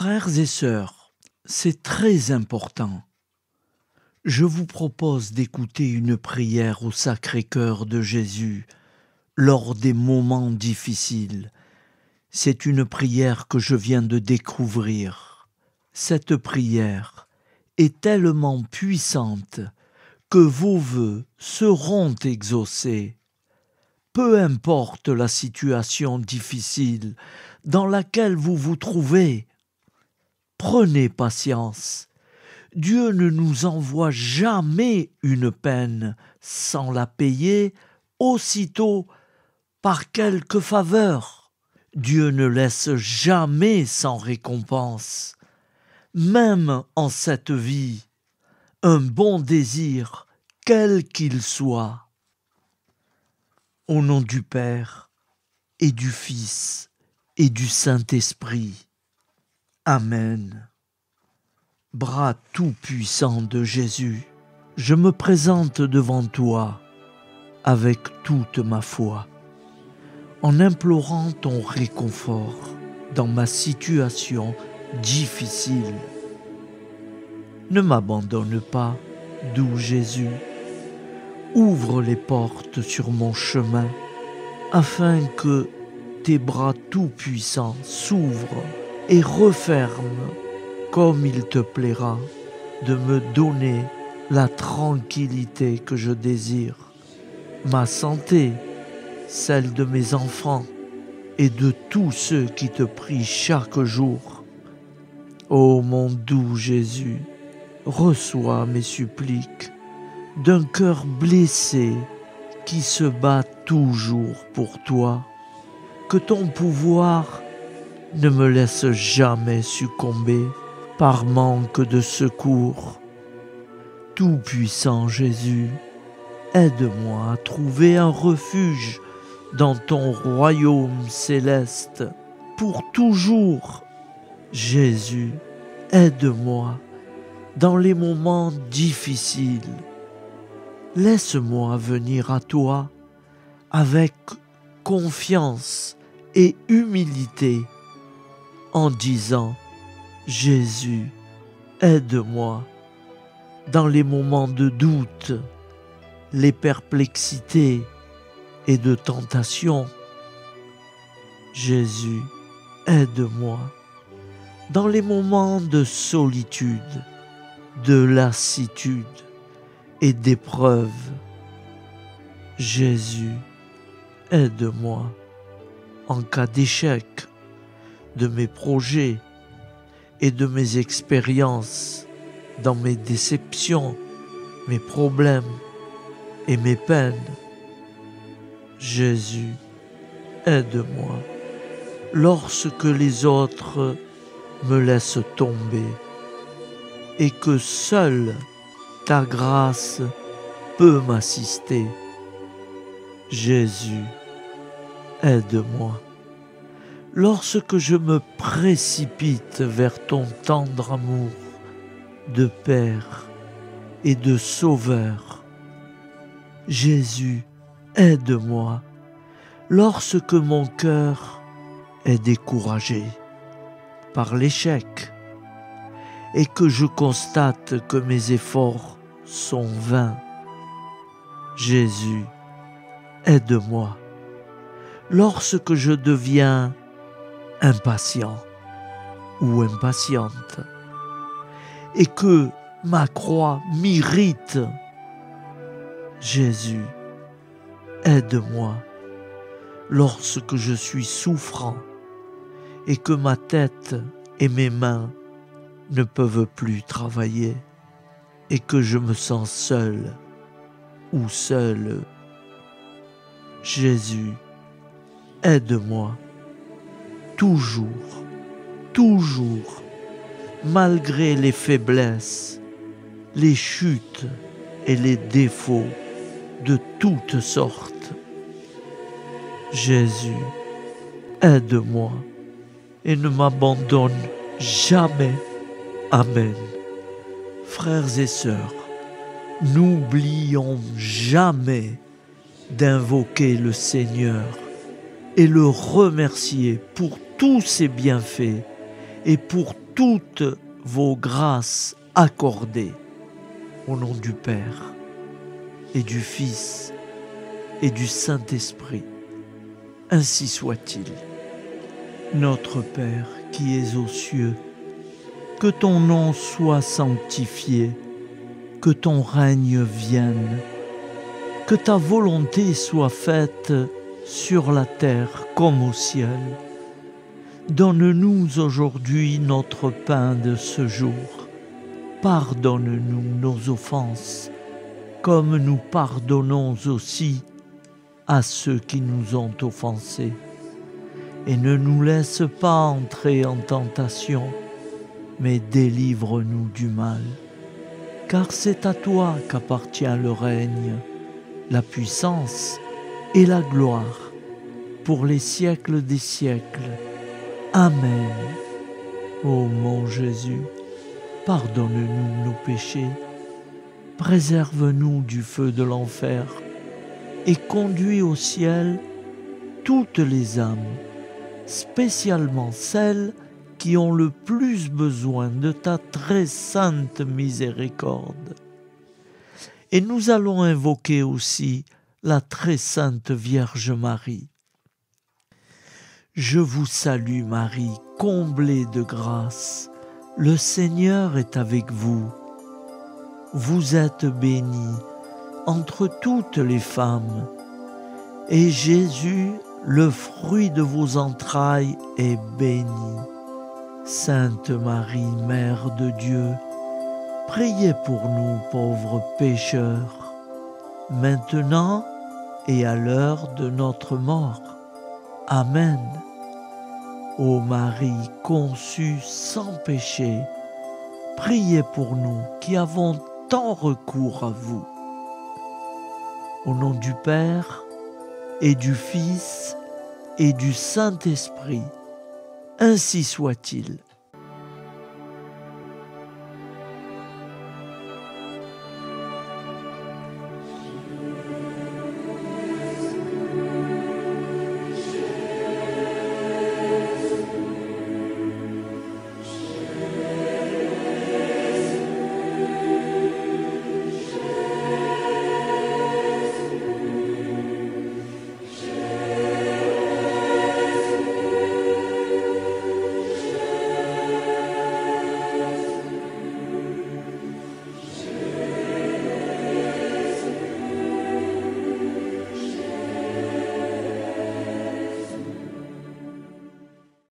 Frères et sœurs, c'est très important. Je vous propose d'écouter une prière au Sacré-Cœur de Jésus lors des moments difficiles. C'est une prière que je viens de découvrir. Cette prière est tellement puissante que vos vœux seront exaucés. Peu importe la situation difficile dans laquelle vous vous trouvez, prenez patience. Dieu ne nous envoie jamais une peine sans la payer aussitôt par quelque faveur. Dieu ne laisse jamais sans récompense. Même en cette vie, un bon désir, quel qu'il soit. Au nom du Père et du Fils et du Saint-Esprit. Amen. Bras tout-puissant de Jésus, je me présente devant toi avec toute ma foi, en implorant ton réconfort dans ma situation difficile. Ne m'abandonne pas, doux Jésus. Ouvre les portes sur mon chemin, afin que tes bras tout-puissants s'ouvrent et referment comme il te plaira de me donner la tranquillité que je désire, ma santé, celle de mes enfants et de tous ceux qui te prient chaque jour. Ô mon doux Jésus, reçois mes suppliques d'un cœur blessé qui se bat toujours pour toi. Que ton pouvoir ne me laisse jamais succomber par manque de secours. Tout-puissant Jésus, aide-moi à trouver un refuge dans ton royaume céleste pour toujours. Jésus, aide-moi dans les moments difficiles. Laisse-moi venir à toi avec confiance et humilité en disant « Jésus, aide-moi » dans les moments de doute, les perplexités et de tentation. Jésus, aide-moi dans les moments de solitude, de lassitude et d'épreuve. Jésus, aide-moi en cas d'échec de mes projets et de mes expériences, dans mes déceptions, mes problèmes et mes peines. Jésus, aide-moi lorsque les autres me laissent tomber et que seule ta grâce peut m'assister. Jésus, aide-moi lorsque je me précipite vers ton tendre amour de Père et de Sauveur. Jésus, aide-moi lorsque mon cœur est découragé par l'échec et que je constate que mes efforts sont vains. Jésus, aide-moi lorsque je deviens impatient ou impatiente et que ma croix m'irrite. Jésus, aide-moi lorsque je suis souffrant et que ma tête et mes mains ne peuvent plus travailler et que je me sens seul ou seule. Jésus, aide-moi toujours, toujours, malgré les faiblesses, les chutes et les défauts de toutes sortes. Jésus, aide-moi et ne m'abandonne jamais. Amen. Frères et sœurs, n'oublions jamais d'invoquer le Seigneur et le remercier pour tous ses bienfaits et pour toutes vos grâces accordées. Au nom du Père et du Fils et du Saint-Esprit, ainsi soit-il. Notre Père qui es aux cieux, que ton nom soit sanctifié, que ton règne vienne, que ta volonté soit faite sur la terre comme au ciel. Donne-nous aujourd'hui notre pain de ce jour. Pardonne-nous nos offenses, comme nous pardonnons aussi à ceux qui nous ont offensés. Et ne nous laisse pas entrer en tentation, mais délivre-nous du mal. Car c'est à toi qu'appartient le règne, la puissance et la gloire, pour les siècles des siècles. Amen. Ô mon Jésus, pardonne-nous nos péchés, préserve-nous du feu de l'enfer et conduis au ciel toutes les âmes, spécialement celles qui ont le plus besoin de ta très sainte miséricorde. Et nous allons invoquer aussi la très sainte Vierge Marie. Je vous salue Marie, comblée de grâce, le Seigneur est avec vous. Vous êtes bénie entre toutes les femmes, et Jésus, le fruit de vos entrailles, est béni. Sainte Marie, Mère de Dieu, priez pour nous pauvres pécheurs, maintenant et à l'heure de notre mort. Amen. Ô Marie conçue sans péché, priez pour nous qui avons tant recours à vous. Au nom du Père et du Fils et du Saint-Esprit, ainsi soit-il.